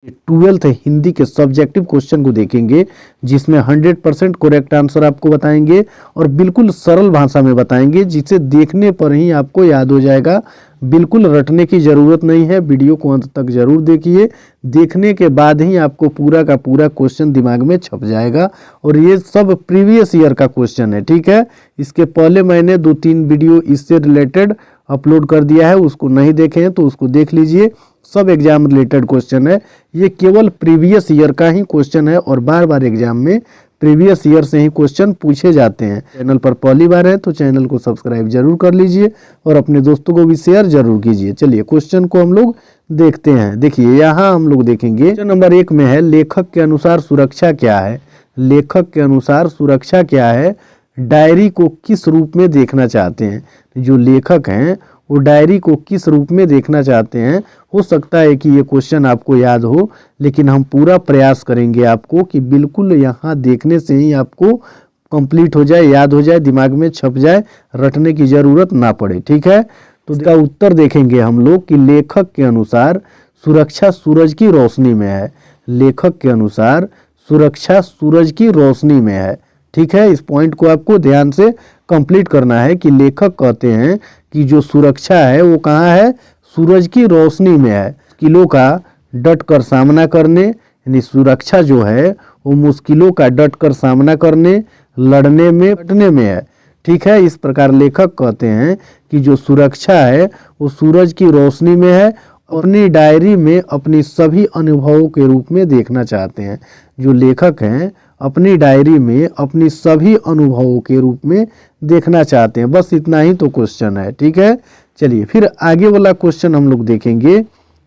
Twelfth Hindi के subjective question को देखेंगे, जिसमें 100% करेक्ट आंसर आपको बताएंगे और बिल्कुल सरल भाषा में बताएंगे, जिसे देखने पर ही आपको याद हो जाएगा। बिल्कुल रटने की ज़रूरत नहीं है, वीडियो को अंत तक ज़रूर देखिए। देखने के बाद ही आपको पूरा का पूरा क्वेश्चन दिमाग में छप जाएगा। और ये सब प्रीवियस ईयर का क्वेश्चन है, ठीक है। इसके पहले मैंने 2-3 वीडियो इससे रिलेटेड अपलोड कर दिया है, उसको नहीं देखे हैं तो उसको देख लीजिए। सब एग्जाम रिलेटेड क्वेश्चन है, ये केवल प्रीवियस ईयर का ही क्वेश्चन है और बार बार एग्जाम में प्रीवियस ईयर से ही क्वेश्चन पूछे जाते हैं। चैनल पर पहली बार है तो चैनल को सब्सक्राइब जरूर कर लीजिए और अपने दोस्तों को भी शेयर जरूर कीजिए। चलिए क्वेश्चन को हम लोग देखते हैं। देखिए यहाँ हम लोग देखेंगे क्वेश्चन नंबर 1 में है, लेखक के अनुसार सुरक्षा क्या है। लेखक के अनुसार सुरक्षा क्या है, डायरी को किस रूप में देखना चाहते हैं। जो लेखक हैं वो डायरी को किस रूप में देखना चाहते हैं। हो सकता है कि ये क्वेश्चन आपको याद हो, लेकिन हम पूरा प्रयास करेंगे आपको कि बिल्कुल यहाँ देखने से ही आपको कंप्लीट हो जाए, याद हो जाए, दिमाग में छप जाए, रटने की ज़रूरत ना पड़े, ठीक है। तो इसका उत्तर देखेंगे हम लोग कि लेखक के अनुसार सुरक्षा सूरज की रोशनी में है। लेखक के अनुसार सुरक्षा सूरज की रोशनी में है, ठीक है। इस पॉइंट को आपको ध्यान से कंप्लीट करना है कि लेखक कहते हैं कि जो सुरक्षा है वो कहाँ है, सूरज की रोशनी में है। मुश्किलों का डट कर सामना करने, यानी सुरक्षा जो है वो मुश्किलों का डट कर सामना करने, लड़ने में, डटने में है, ठीक है। इस प्रकार लेखक कहते हैं कि जो सुरक्षा है वो सूरज की रोशनी में है। अपनी डायरी में अपनी सभी अनुभवों के रूप में देखना चाहते हैं। जो लेखक हैं अपनी डायरी में अपनी सभी अनुभवों के रूप में देखना चाहते हैं। बस इतना ही तो क्वेश्चन है, ठीक है। चलिए फिर आगे वाला क्वेश्चन हम लोग देखेंगे।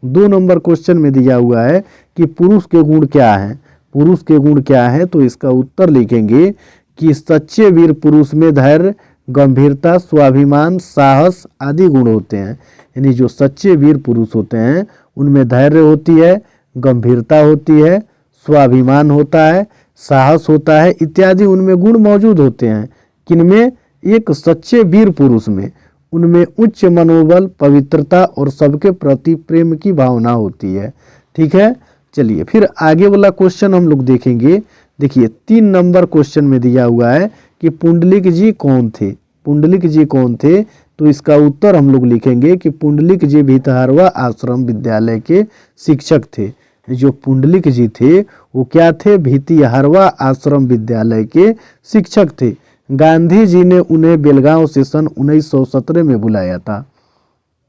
2 नंबर क्वेश्चन में दिया हुआ है कि पुरुष के गुण क्या हैं। पुरुष के गुण क्या हैं, तो इसका उत्तर लिखेंगे कि सच्चे वीर पुरुष में धैर्य, गंभीरता, स्वाभिमान, साहस आदि गुण होते हैं। यानी जो सच्चे वीर पुरुष होते हैं उनमें धैर्य होती है, गंभीरता होती है, स्वाभिमान होता है, साहस होता है, इत्यादि उनमें गुण मौजूद होते हैं। किनमें, एक सच्चे वीर पुरुष में। उनमें उच्च मनोबल, पवित्रता और सबके प्रति प्रेम की भावना होती है, ठीक है। चलिए फिर आगे वाला क्वेश्चन हम लोग देखेंगे। देखिए 3 नंबर क्वेश्चन में दिया हुआ है कि पुंडलिक जी कौन थे। पुंडलिक जी कौन थे, तो इसका उत्तर हम लोग लिखेंगे कि पुंडलिक जी भितहरवा आश्रम विद्यालय के शिक्षक थे। जो पुंडलिक जी थे वो क्या थे, भितहरवा आश्रम विद्यालय के शिक्षक थे। गांधी जी ने उन्हें बेलगांव से सन 1917 में बुलाया था।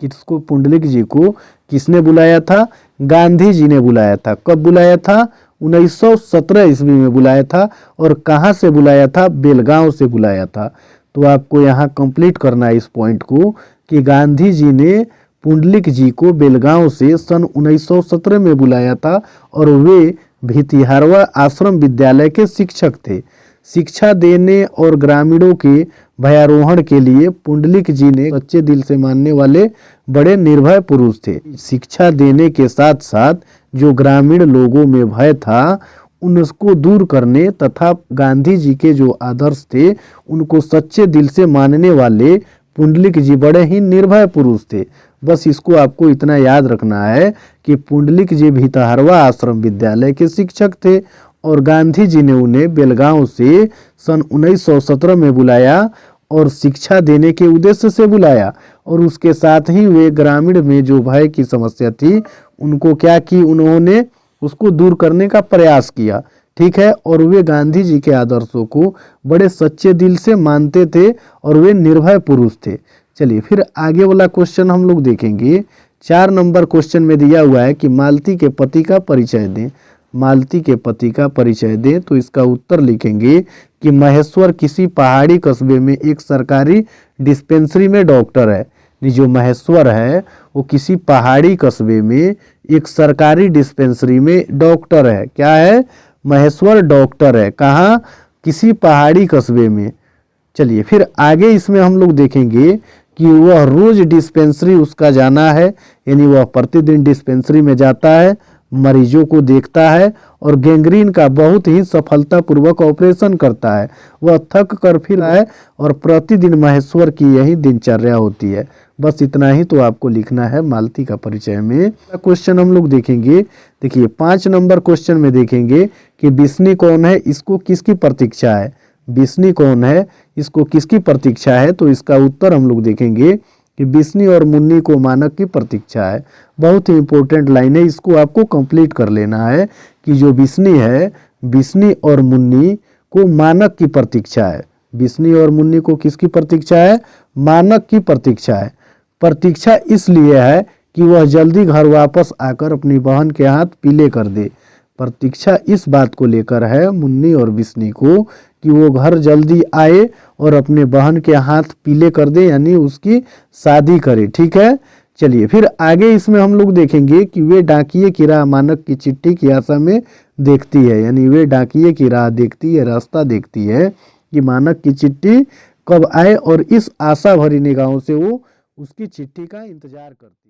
किसको, पुंडलिक जी को किसने बुलाया था, गांधी जी ने बुलाया था। कब बुलाया था, 1917 ईस्वी में बुलाया था। और कहाँ से बुलाया था, बेलगांव से बुलाया था। तो आपको यहाँ कंप्लीट करना है इस पॉइंट को कि गांधी जी ने पुंडलिक जी को बेलगांव से सन 1917 में बुलाया था और वे भितहरवा आश्रम विद्यालय के शिक्षक थे। शिक्षा देने और ग्रामीणों के भयारोहण के लिए पुंडलिक जी ने सच्चे दिल से मानने वाले बड़े निर्भय पुरुष थे। शिक्षा देने के साथ साथ जो ग्रामीण लोगों में भय था उनको दूर करने तथा गांधी जी के जो आदर्श थे उनको सच्चे दिल से मानने वाले पुंडलिक जी बड़े ही निर्भय पुरुष थे। बस इसको आपको इतना याद रखना है कि पुंडलिक जी भितहरवा आश्रम विद्यालय के शिक्षक थे और गांधी जी ने उन्हें बेलगांव से सन 1917 में बुलाया और शिक्षा देने के उद्देश्य से बुलाया। और उसके साथ ही वे ग्रामीण में जो भय की समस्या थी उनको क्या की, उन्होंने उसको दूर करने का प्रयास किया, ठीक है। और वे गांधी जी के आदर्शों को बड़े सच्चे दिल से मानते थे और वे निर्भय पुरुष थे। चलिए फिर आगे वाला क्वेश्चन हम लोग देखेंगे। 4 नंबर क्वेश्चन में दिया हुआ है कि मालती के पति का परिचय दें। मालती के पति का परिचय दें, तो इसका उत्तर लिखेंगे कि महेश्वर किसी पहाड़ी कस्बे में एक सरकारी डिस्पेंसरी में डॉक्टर है। जो महेश्वर है वो किसी पहाड़ी कस्बे में एक सरकारी डिस्पेंसरी में डॉक्टर है। क्या है, महेश्वर डॉक्टर है। कहाँ, किसी पहाड़ी कस्बे में। चलिए फिर आगे इसमें हम लोग देखेंगे कि वह रोज डिस्पेंसरी उसका जाना है, यानी वह प्रतिदिन डिस्पेंसरी में जाता है। मरीजों को देखता है और गैंग्रीन का बहुत ही सफलतापूर्वक ऑपरेशन करता है। वह थक कर फिर है और प्रतिदिन महेश्वर की यही दिनचर्या होती है। बस इतना ही तो आपको लिखना है मालती का परिचय में। क्वेश्चन हम लोग देखेंगे, देखिए 5 नंबर क्वेश्चन में देखेंगे कि बिस्नी कौन है, इसको किसकी प्रतीक्षा है। बिस्नी कौन है, इसको किसकी प्रतीक्षा है, तो इसका उत्तर हम लोग देखेंगे कि बिस्नी और मुन्नी को मानक की प्रतीक्षा है। बहुत ही इंपॉर्टेंट लाइन है, इसको आपको कंप्लीट कर लेना है कि जो बिस्नी है, बिस्नी और मुन्नी को मानक की प्रतीक्षा है। बिस्नी और मुन्नी को किसकी प्रतीक्षा है, मानक की प्रतीक्षा है। प्रतीक्षा इसलिए है कि वह जल्दी घर वापस आकर अपनी बहन के हाथ पीले कर दे। प्रतीक्षा इस बात को लेकर है मुन्नी और बिस्नी को कि वो घर जल्दी आए और अपने बहन के हाथ पीले कर दे, यानी उसकी शादी करे। ठीक है, चलिए फिर आगे इसमें हम लोग देखेंगे कि वे डाकिये की राह मानक की चिट्ठी की आशा में देखती है, यानी वे डाकिये की राह देखती है, रास्ता देखती है कि मानक की चिट्ठी कब आए और इस आशा भरी निगाहों से वो उसकी चिट्ठी का इंतजार करती है।